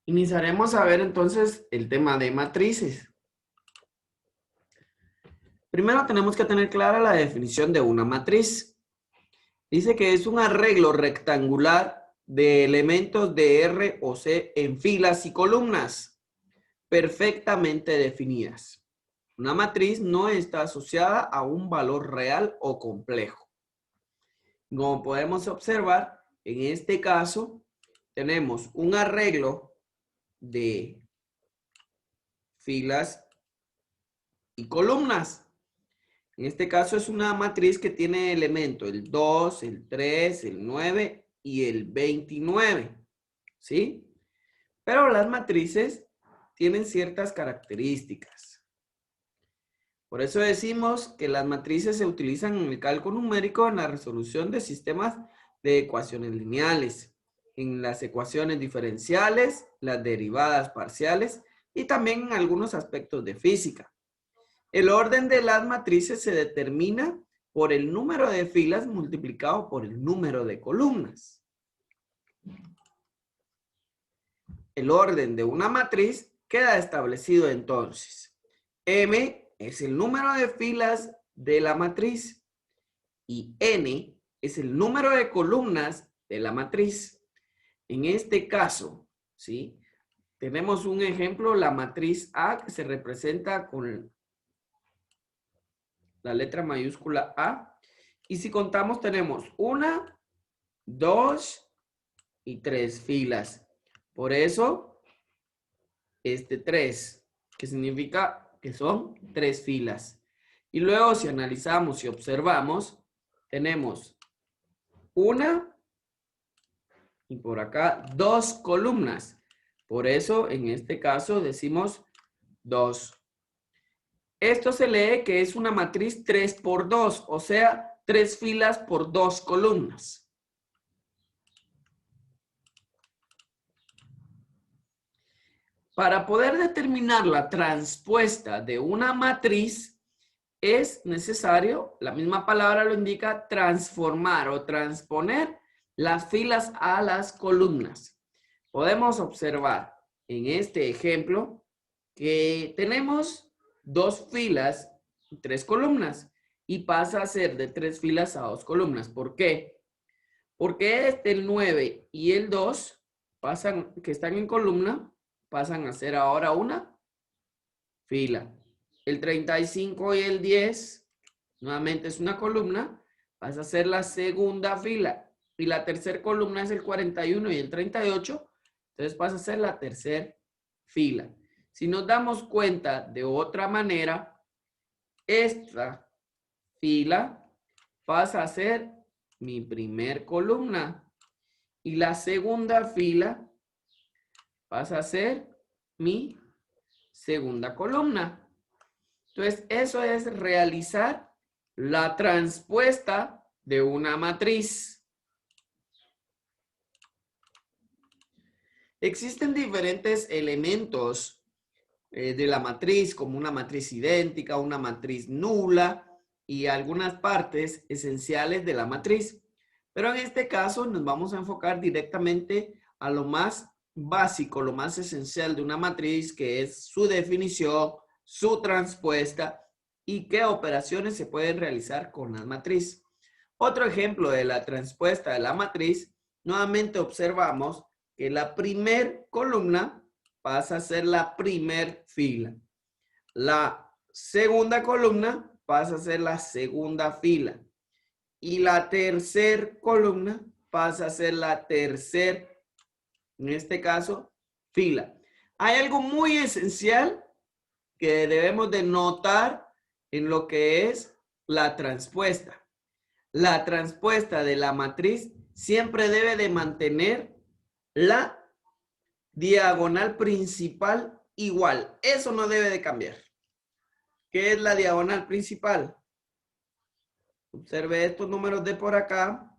Iniciaremos a ver entonces el tema de matrices. Primero tenemos que tener clara la definición de una matriz. Dice que es un arreglo rectangular de elementos de R o C en filas y columnas perfectamente definidas. Una matriz no está asociada a un valor real o complejo. Como podemos observar, en este caso tenemos un arreglo de filas y columnas. En este caso es una matriz que tiene elementos el 2, el 3, el 9 y el 29. ¿Sí? Pero las matrices tienen ciertas características. Por eso decimos que las matrices se utilizan en el cálculo numérico en la resolución de sistemas de ecuaciones lineales, en las ecuaciones diferenciales, las derivadas parciales y también en algunos aspectos de física. El orden de las matrices se determina por el número de filas multiplicado por el número de columnas. El orden de una matriz queda establecido entonces. M es el número de filas de la matriz y N es el número de columnas de la matriz. En este caso, ¿sí? Tenemos un ejemplo, la matriz A, que se representa con la letra mayúscula A. Y si contamos, tenemos 1, 2 y 3 filas. Por eso, 3, que significa que son 3 filas. Y luego, si analizamos y observamos, tenemos 1 y por acá 2 columnas. Por eso, en este caso, decimos 2. Esto se lee que es una matriz 3 por 2, o sea, 3 filas por 2 columnas. Para poder determinar la transpuesta de una matriz, es necesario, la misma palabra lo indica, transformar o transponer las filas a las columnas. Podemos observar en este ejemplo que tenemos 2 filas y 3 columnas y pasa a ser de 3 filas a 2 columnas. ¿Por qué? Porque el 9 y el 2 pasan, que están en columna, pasan a ser ahora una fila. El 35 y el 10, nuevamente es una columna, pasa a ser la segunda fila. Y la tercera columna es el 41 y el 38, entonces pasa a ser la tercera fila. Si nos damos cuenta de otra manera, esta fila pasa a ser mi primer columna y la segunda fila pasa a ser mi segunda columna. Entonces, eso es realizar la transpuesta de una matriz. Existen diferentes elementos de la matriz, como una matriz idéntica, una matriz nula y algunas partes esenciales de la matriz. Pero en este caso nos vamos a enfocar directamente a lo más básico, lo más esencial de una matriz, que es su definición, su transpuesta y qué operaciones se pueden realizar con la matriz. Otro ejemplo de la transpuesta de la matriz, nuevamente observamos que la primer columna pasa a ser la primer fila. La segunda columna pasa a ser la segunda fila. Y la tercera columna pasa a ser la tercera, en este caso, fila. Hay algo muy esencial que debemos de notar en lo que es la transpuesta. La transpuesta de la matriz siempre debe de mantener la diagonal principal igual. Eso no debe de cambiar. ¿Qué es la diagonal principal? Observe estos números de por acá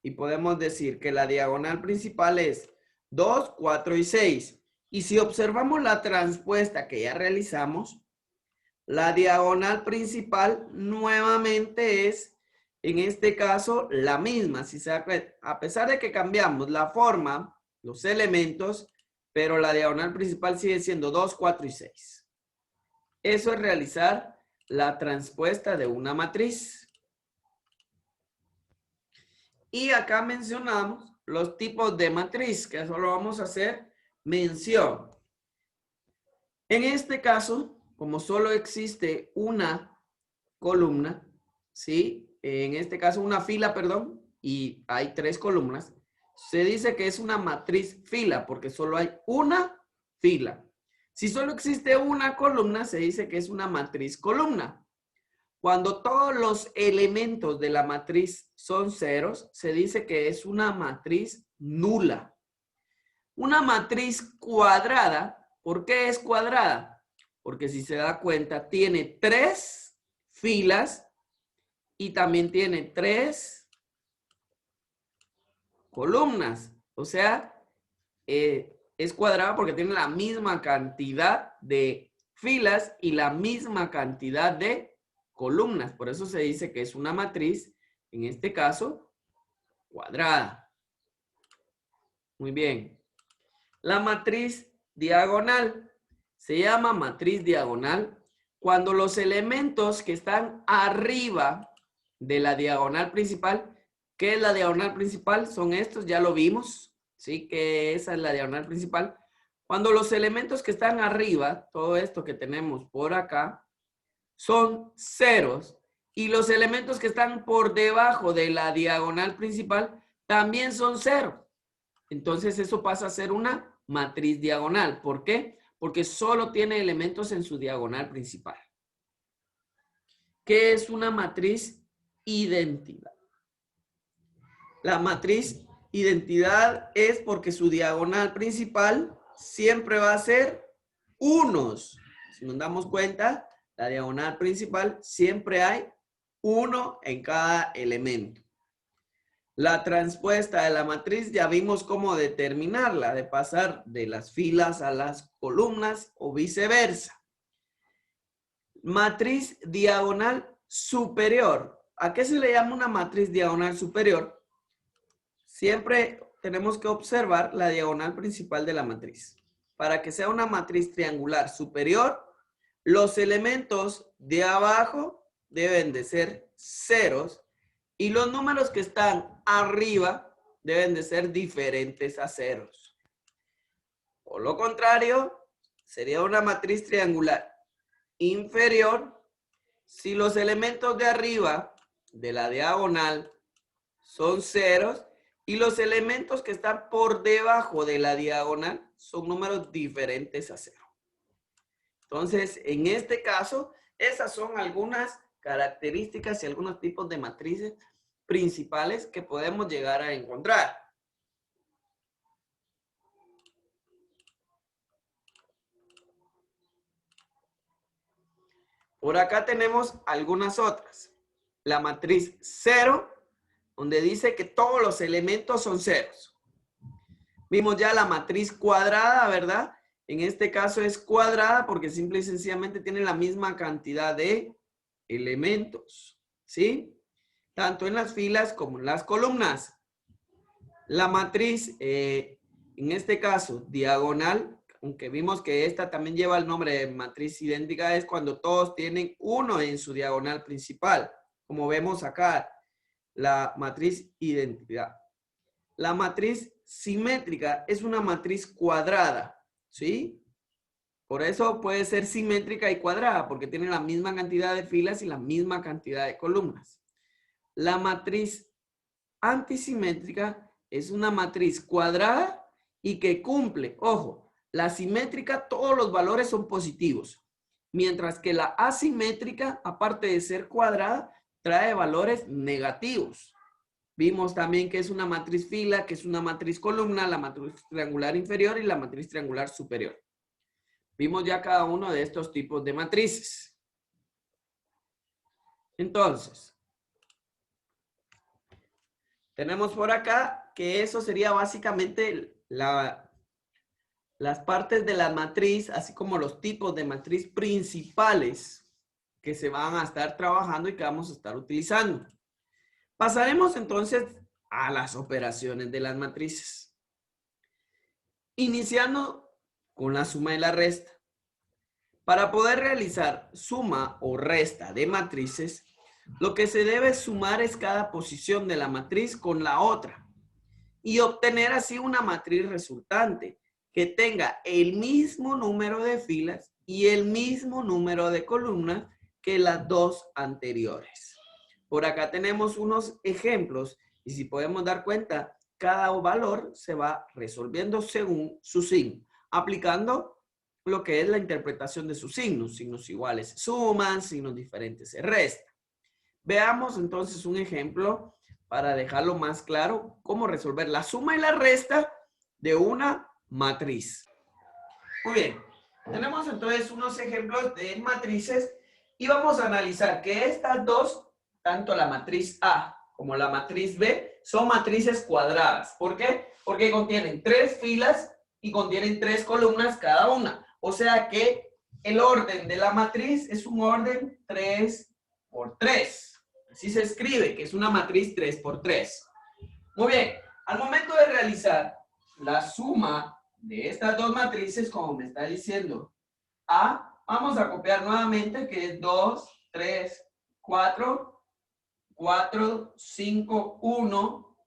y podemos decir que la diagonal principal es 2, 4 y 6. Y si observamos la transpuesta que ya realizamos, la diagonal principal nuevamente es, en este caso, la misma. Si se da cuenta, a pesar de que cambiamos la forma, los elementos, pero la diagonal principal sigue siendo 2, 4 y 6. Eso es realizar la transpuesta de una matriz. Y acá mencionamos los tipos de matriz, que solo vamos a hacer mención. En este caso, como solo existe una columna, ¿sí? En este caso una fila, perdón, y hay 3 columnas, se dice que es una matriz fila porque solo hay una fila. Si solo existe una columna, se dice que es una matriz columna. Cuando todos los elementos de la matriz son ceros, se dice que es una matriz nula. Una matriz cuadrada, ¿por qué es cuadrada? Porque si se da cuenta, tiene 3 filas y también tiene 3 columnas. O sea, es cuadrada porque tiene la misma cantidad de filas y la misma cantidad de columnas. Por eso se dice que es una matriz, en este caso, cuadrada. Muy bien. La matriz diagonal se llama matriz diagonal cuando los elementos que están arriba de la diagonal principal, ¿qué es la diagonal principal? Son estos, ya lo vimos, ¿sí? Que esa es la diagonal principal. Cuando los elementos que están arriba, todo esto que tenemos por acá, son ceros y los elementos que están por debajo de la diagonal principal también son ceros. Entonces eso pasa a ser una matriz diagonal. ¿Por qué? Porque solo tiene elementos en su diagonal principal. ¿Qué es una matriz identidad? La matriz identidad es porque su diagonal principal siempre va a ser unos. Si nos damos cuenta, la diagonal principal siempre hay 1 en cada elemento. La transpuesta de la matriz ya vimos cómo determinarla, de pasar de las filas a las columnas o viceversa. Matriz diagonal superior. ¿A qué se le llama una matriz diagonal superior? Siempre tenemos que observar la diagonal principal de la matriz. Para que sea una matriz triangular superior, los elementos de abajo deben de ser ceros y los números que están arriba deben de ser diferentes a ceros. Por lo contrario, sería una matriz triangular inferior si los elementos de arriba de la diagonal son ceros y los elementos que están por debajo de la diagonal son números diferentes a cero. Entonces, en este caso, esas son algunas características y algunos tipos de matrices principales que podemos llegar a encontrar. Por acá tenemos algunas otras. La matriz 0, donde dice que todos los elementos son ceros. Vimos ya la matriz cuadrada, ¿verdad? En este caso es cuadrada porque simple y sencillamente tiene la misma cantidad de elementos, ¿sí? Tanto en las filas como en las columnas. La matriz, en este caso, diagonal, aunque vimos que esta también lleva el nombre de matriz idéntica, es cuando todos tienen 1 en su diagonal principal. Como vemos acá, la matriz identidad. La matriz simétrica es una matriz cuadrada, ¿sí? Por eso puede ser simétrica y cuadrada, porque tiene la misma cantidad de filas y la misma cantidad de columnas. La matriz antisimétrica es una matriz cuadrada y que cumple, ojo, la simétrica todos los valores son positivos, mientras que la asimétrica, aparte de ser cuadrada, trae valores negativos. Vimos también que es una matriz fila, que es una matriz columna, la matriz triangular inferior y la matriz triangular superior. Vimos ya cada uno de estos tipos de matrices. Entonces, tenemos por acá que eso sería básicamente las partes de la matriz, así como los tipos de matriz principales que se van a estar trabajando y que vamos a estar utilizando. Pasaremos entonces a las operaciones de las matrices. Iniciando con la suma y la resta. Para poder realizar suma o resta de matrices, lo que se debe sumar es cada posición de la matriz con la otra y obtener así una matriz resultante que tenga el mismo número de filas y el mismo número de columnas que las dos anteriores. Por acá tenemos unos ejemplos y si podemos dar cuenta, cada valor se va resolviendo según su signo, aplicando lo que es la interpretación de sus signos. Signos iguales se suman, signos diferentes se restan. Veamos entonces un ejemplo para dejarlo más claro, cómo resolver la suma y la resta de una matriz. Muy bien, tenemos entonces unos ejemplos de matrices y vamos a analizar que estas dos, tanto la matriz A como la matriz B, son matrices cuadradas. ¿Por qué? Porque contienen 3 filas y contienen 3 columnas cada una. O sea que el orden de la matriz es un orden 3 por 3. Así se escribe, que es una matriz 3 por 3. Muy bien, al momento de realizar la suma de estas dos matrices, como me está diciendo A, vamos a copiar nuevamente, que es 2, 3, 4, 4, 5, 1,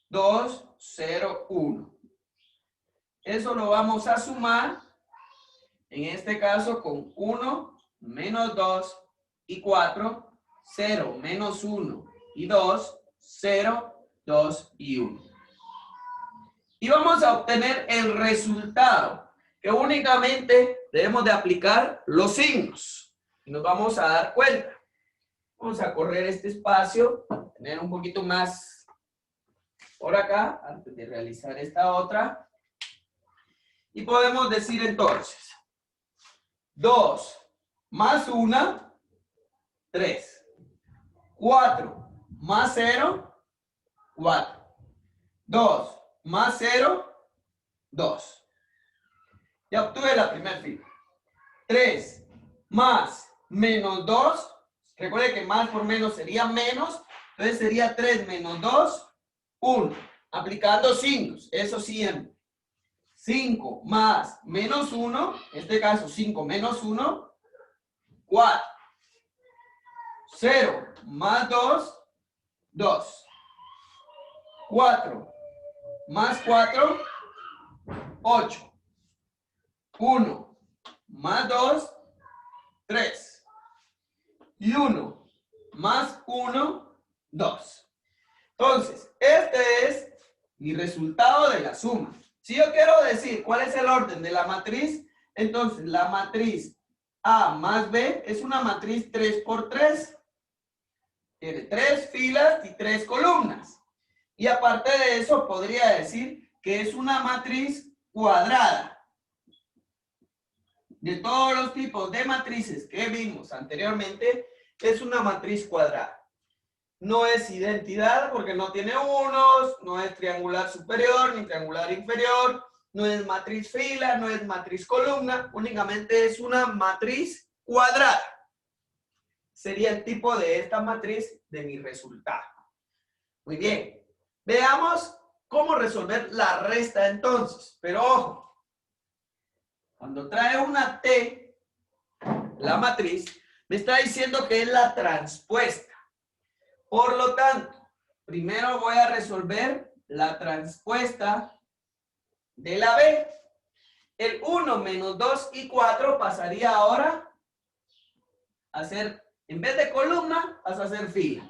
2, 0, 1. Eso lo vamos a sumar, en este caso con 1, menos 2 y 4, 0, menos 1 y 2, 0, 2 y 1. Y vamos a obtener el resultado, que únicamente debemos de aplicar los signos. Y nos vamos a dar cuenta. Vamos a correr este espacio, tener un poquito más por acá, antes de realizar esta otra. Y podemos decir entonces, 2 más 1, 3. 4 más 0, 4. 2 más 0, 2. Ya obtuve la primera fila. 3 más menos 2. Recuerde que más por menos sería menos. Entonces sería 3 menos 2, 1. Aplicando signos. Eso siempre. 5 más menos 1. En este caso 5 menos 1. 4. 0 más 2. 2. 4 más 4, 8. 1 más 2, 3. Y 1 más 1, 2. Entonces, este es mi resultado de la suma. Si yo quiero decir cuál es el orden de la matriz, entonces la matriz A más B es una matriz 3 por 3. Tiene 3 filas y 3 columnas. Y aparte de eso, podría decir que es una matriz cuadrada. De todos los tipos de matrices que vimos anteriormente, es una matriz cuadrada. No es identidad porque no tiene unos, no es triangular superior ni triangular inferior, no es matriz fila, no es matriz columna, únicamente es una matriz cuadrada. Sería el tipo de esta matriz de mi resultado. Muy bien. Veamos cómo resolver la resta entonces. Pero ojo, cuando trae una T, la matriz, me está diciendo que es la transpuesta. Por lo tanto, primero voy a resolver la transpuesta de la B. El 1 menos 2 y 4 pasaría ahora a ser, en vez de columna, pasa a ser fila.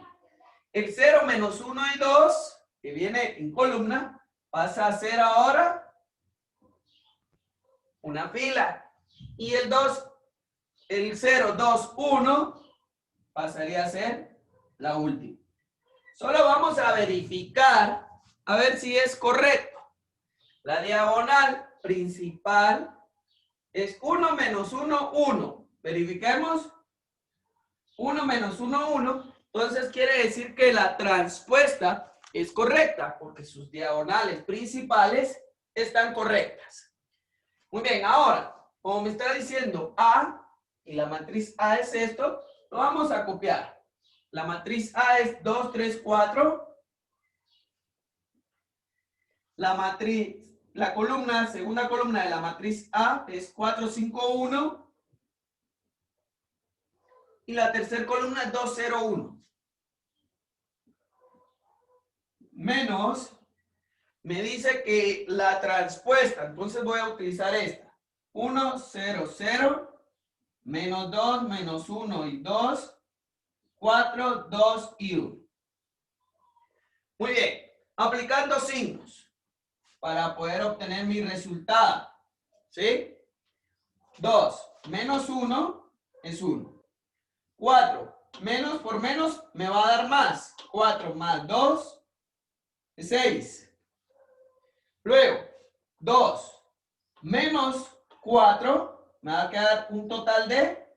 El 0 menos 1 y 2, que viene en columna, pasa a ser ahora una fila. Y el 2, el 0, 2, 1, pasaría a ser la última. Solo vamos a verificar, a ver si es correcto. La diagonal principal es 1 menos 1, 1. Verifiquemos. 1 menos 1, 1. Entonces quiere decir que la transpuesta es correcta porque sus diagonales principales están correctas. Muy bien, ahora, como me está diciendo A, y la matriz A es esto, lo vamos a copiar. La matriz A es 2, 3, 4. La matriz la segunda columna de la matriz A es 4, 5, 1. Y la tercera columna es 2, 0, 1. Menos, me dice que la transpuesta, entonces voy a utilizar esta. 1, 0, 0, menos 2, menos 1 y 2, 4, 2 y 1. Muy bien, aplicando signos para poder obtener mi resultado. ¿Sí? 2 menos 1 es 1. 4 menos por menos me va a dar más. 4 más 2 es 6. Luego, 2 menos 4 me va a quedar un total de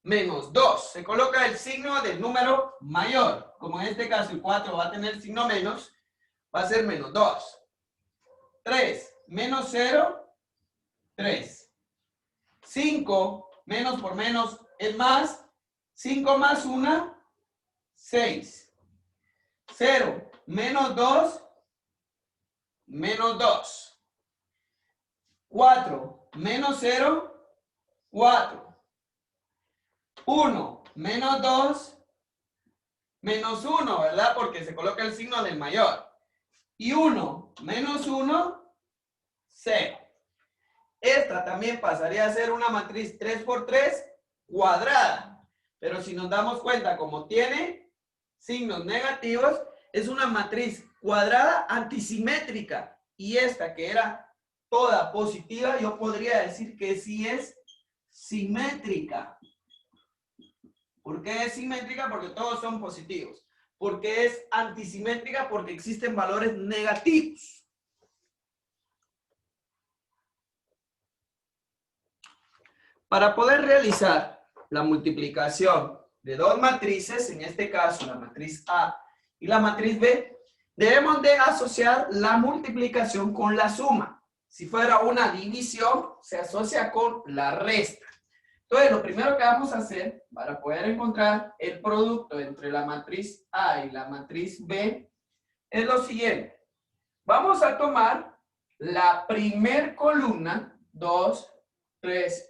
menos 2. Se coloca el signo del número mayor. Como en este caso el 4 va a tener signo menos, va a ser menos 2. 3 menos 0, 3. 5 menos por menos es más. 5 más 1, 6. 0 menos 2, menos 2. 4 menos 0, 4. 1 menos 2, menos 1, ¿verdad? Porque se coloca el signo del mayor. Y 1 menos 1, 0. Esta también pasaría a ser una matriz 3 por 3 cuadrada. Pero si nos damos cuenta, como tiene signos negativos, es una matriz cuadrada antisimétrica. Y esta, que era toda positiva, yo podría decir que sí es simétrica. ¿Por qué es simétrica? Porque todos son positivos. ¿Por qué es antisimétrica? Porque existen valores negativos. Para poder realizar la multiplicación de dos matrices, en este caso la matriz A y la matriz B, debemos de asociar la multiplicación con la suma. Si fuera una división, se asocia con la resta. Entonces, lo primero que vamos a hacer para poder encontrar el producto entre la matriz A y la matriz B es lo siguiente. Vamos a tomar la primer columna, 2, 3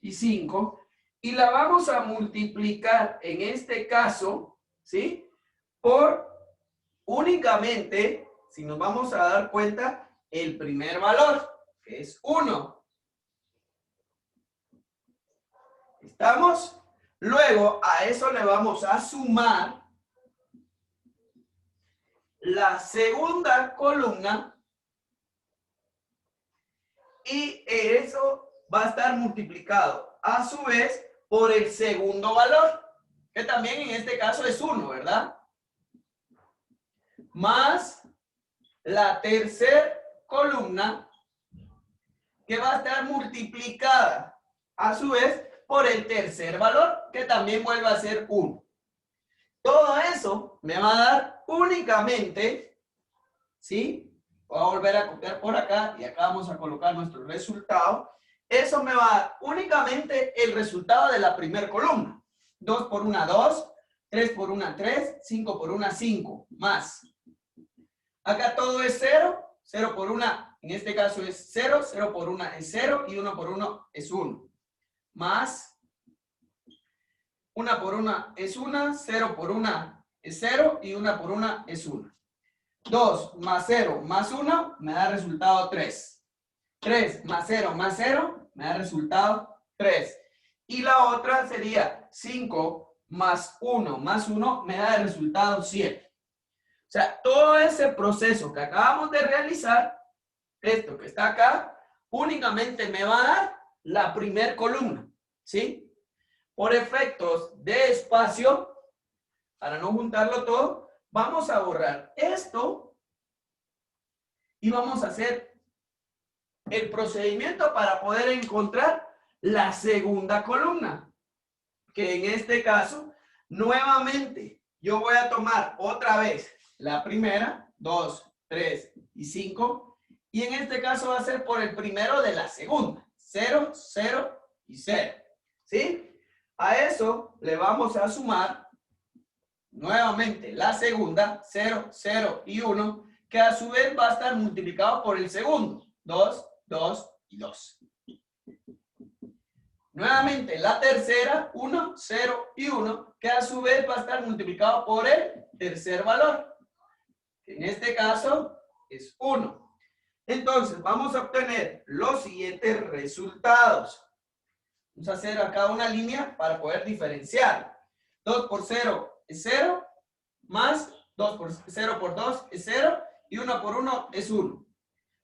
y 5, y la vamos a multiplicar, en este caso, ¿sí? Por únicamente, si nos vamos a dar cuenta, el primer valor, que es 1. ¿Estamos? Luego, a eso le vamos a sumar la segunda columna, y eso va a estar multiplicado a su vez por el segundo valor, que también en este caso es 1, ¿verdad? Más la tercera columna, que va a estar multiplicada a su vez por el tercer valor, que también vuelve a ser 1. Todo eso me va a dar únicamente, ¿sí? Voy a volver a copiar por acá y acá vamos a colocar nuestro resultado. Eso me va a dar únicamente el resultado de la primera columna. 2 por 1, 2. 3 por 1, 3. 5 por 1, 5. Más. Acá todo es 0. 0 por 1, en este caso es 0. 0 por 1 es 0. Y 1 por 1 es 1. Más. 1 por 1 es 1. 0 por 1 es 0. Y 1 por 1 es 1. 2 más 0 más 1 me da resultado 3. 3 más 0 más 0 me da resultado 3. Y la otra sería 5 más 1 más 1 me da el resultado 7. O sea, todo ese proceso que acabamos de realizar, esto que está acá, únicamente me va a dar la primera columna, ¿sí? Por efectos de espacio, para no juntarlo todo, vamos a borrar esto y vamos a hacer el procedimiento para poder encontrar la segunda columna, que en este caso, nuevamente, yo voy a tomar otra vez la primera, 2, 3 y 5, y en este caso va a ser por el primero de la segunda, 0, 0 y 0, ¿sí? A eso le vamos a sumar nuevamente la segunda, 0, 0 y 1, que a su vez va a estar multiplicado por el segundo. 2, 2 y 2. Nuevamente, la tercera, 1, 0 y 1, que a su vez va a estar multiplicado por el tercer valor, que en este caso es 1. Entonces, vamos a obtener los siguientes resultados. Vamos a hacer acá una línea para poder diferenciar. 2 por 0 es 0, más 2 por 0 por 2 es 0, y 1 por 1 es 1.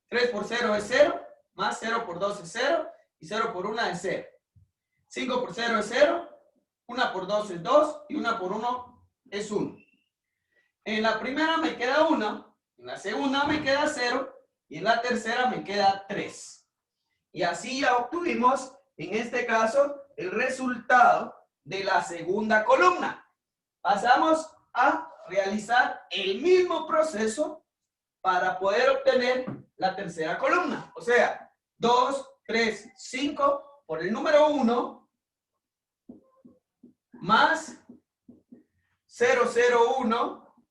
3 por 0 es 0, más 0 por 2 es 0, y 0 por 1 es 0. 5 por 0 es 0, 1 por 2 es 2, y 1 por 1 es 1. En la primera me queda 1, en la segunda me queda 0, y en la tercera me queda 3. Y así ya obtuvimos, en este caso, el resultado de la segunda columna. Pasamos a realizar el mismo proceso para poder obtener la tercera columna. O sea, 2, 3, 5 por el número 1 más 0, 0, 1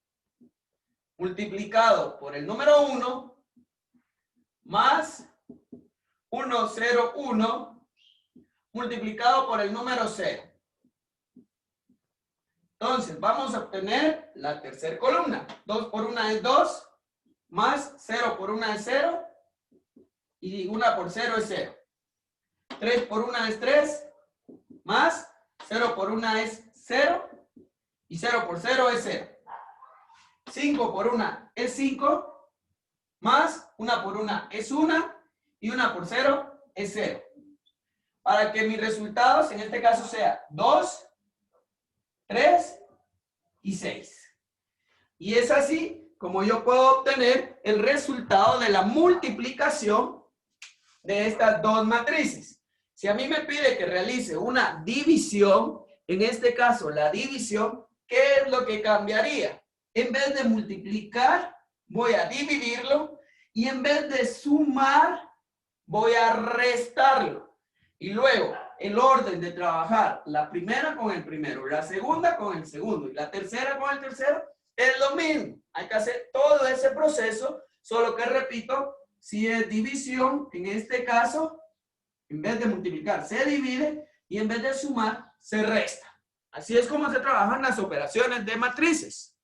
multiplicado por el número 1 más 1, 0, 1 multiplicado por el número 0. Entonces, vamos a obtener la tercera columna. 2 por 1 es 2, más 0 por 1 es 0, y 1 por 0 es 0. 3 por 1 es 3, más 0 por 1 es 0, y 0 por 0 es 0. 5 por 1 es 5, más 1 por 1 es 1, y 1 por 0 es 0. Para que mis resultados en este caso sea 2, 3 y 6. Y es así como yo puedo obtener el resultado de la multiplicación de estas dos matrices. Si a mí me pide que realice una división, en este caso la división, ¿qué es lo que cambiaría? En vez de multiplicar, voy a dividirlo, y en vez de sumar, voy a restarlo. Y luego, el orden de trabajar la primera con el primero, la segunda con el segundo y la tercera con el tercero es lo mismo. Hay que hacer todo ese proceso, solo que repito, si es división, en este caso, en vez de multiplicar, se divide, y en vez de sumar, se resta. Así es como se trabajan las operaciones de matrices.